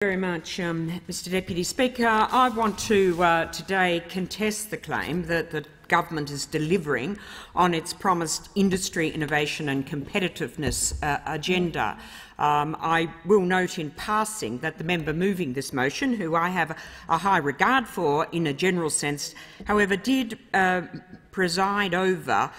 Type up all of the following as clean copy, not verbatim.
Very much, Mr Deputy Speaker. I want to today contest the claim that the government is delivering on its promised industry, innovation and competitiveness agenda. I will note in passing that the member moving this motion, who I have a high regard for in a general sense, however, did preside over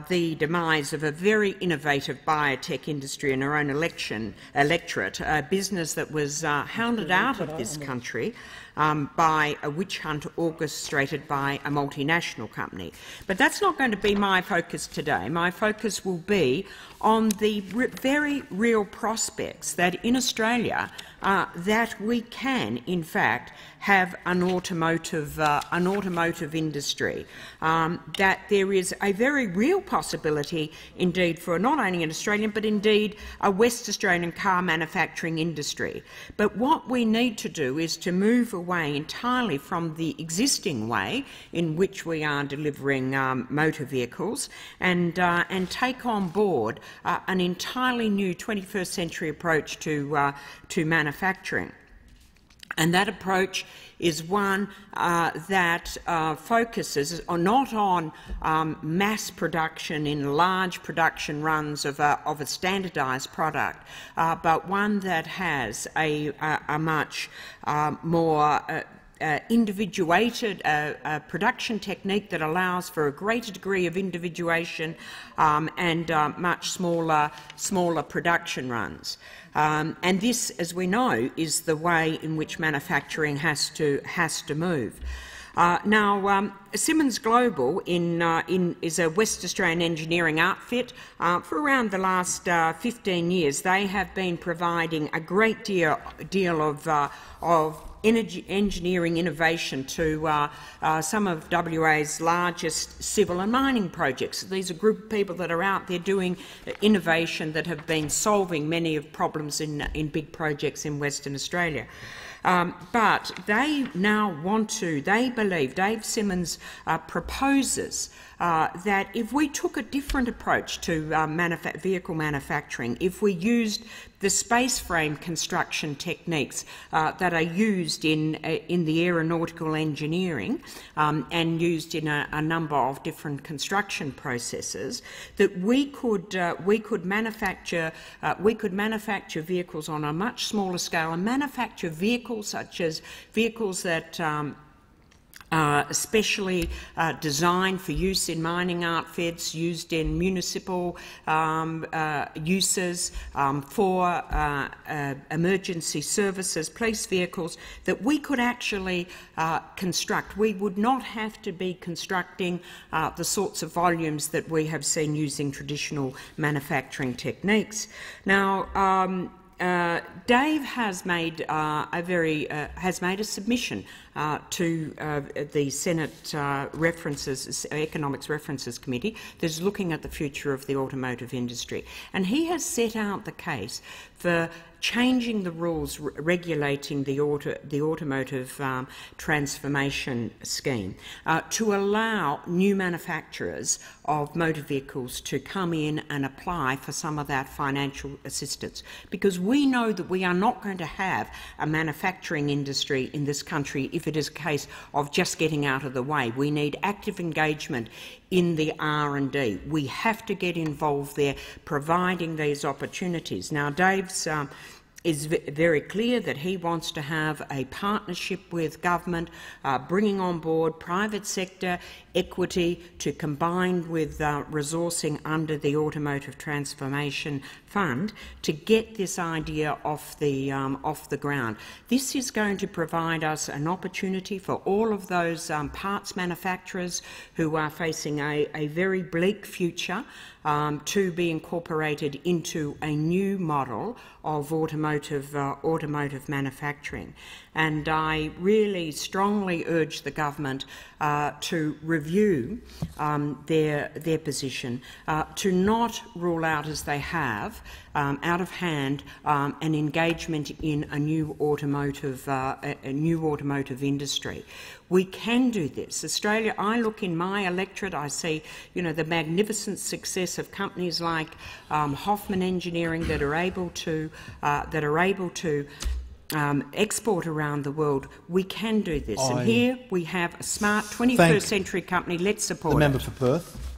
the demise of a very innovative biotech industry in her own electorate, a business that was hounded out of this country by a witch hunt orchestrated by a multinational company. But that's not going to be my focus today. My focus will be on the very real prospects that in Australia that we can, in fact, have an automotive industry, that there is a very real possibility indeed for not only an Australian but indeed a West Australian car manufacturing industry. But what we need to do is to move away entirely from the existing way in which we are delivering motor vehicles and take on board an entirely new 21st century approach to manufacturing. And that approach is one that focuses not on mass production in large production runs of a standardised product, but one that has a much more individuated production technique that allows for a greater degree of individuation and much smaller production runs. And this, as we know, is the way in which manufacturing has to move. Now, Simmons Global is a West Australian engineering outfit. For around the last 15 years, they have been providing a great deal of engineering innovation to some of WA's largest civil and mining projects. These are a group of people that are out there doing innovation that have been solving many of problems in big projects in Western Australia. But they now they believe, Dave Simmons proposes that if we took a different approach to vehicle manufacturing, if we used the space frame construction techniques that are used in the aeronautical engineering and used in a number of different construction processes, that we could manufacture vehicles on a much smaller scale and manufacture vehicles such as vehicles that especially designed for use in mining outfits, used in municipal uses, for emergency services, police vehicles, that we could actually construct. We would not have to be constructing the sorts of volumes that we have seen using traditional manufacturing techniques. Now, Dave has made a submission to the Senate Economics References Committee that is looking at the future of the automotive industry, and he has set out the case for changing the rules regulating the automotive transformation scheme to allow new manufacturers of motor vehicles to come in and apply for some of that financial assistance, because we know that we are not going to have a manufacturing industry in this country if it is a case of just getting out of the way. We need active engagement in the R&D. We have to get involved there, providing these opportunities. Now, Dave's is very clear that he wants to have a partnership with government, bringing on board private sector equity to combine with resourcing under the Automotive Transformation Fund to get this idea off the ground. This is going to provide us an opportunity for all of those parts manufacturers who are facing a very bleak future to be incorporated into a new model of automotive manufacturing. And I really strongly urge the government to review their position, to not rule out, as they have, out of hand, an engagement in a new automotive industry. We can do this. Australia, I look in my electorate, I see, the magnificent success of companies like Hoffman Engineering that are able to export around the world, we can do this. And here we have a smart 21st century company. Let's support it. The member for Perth.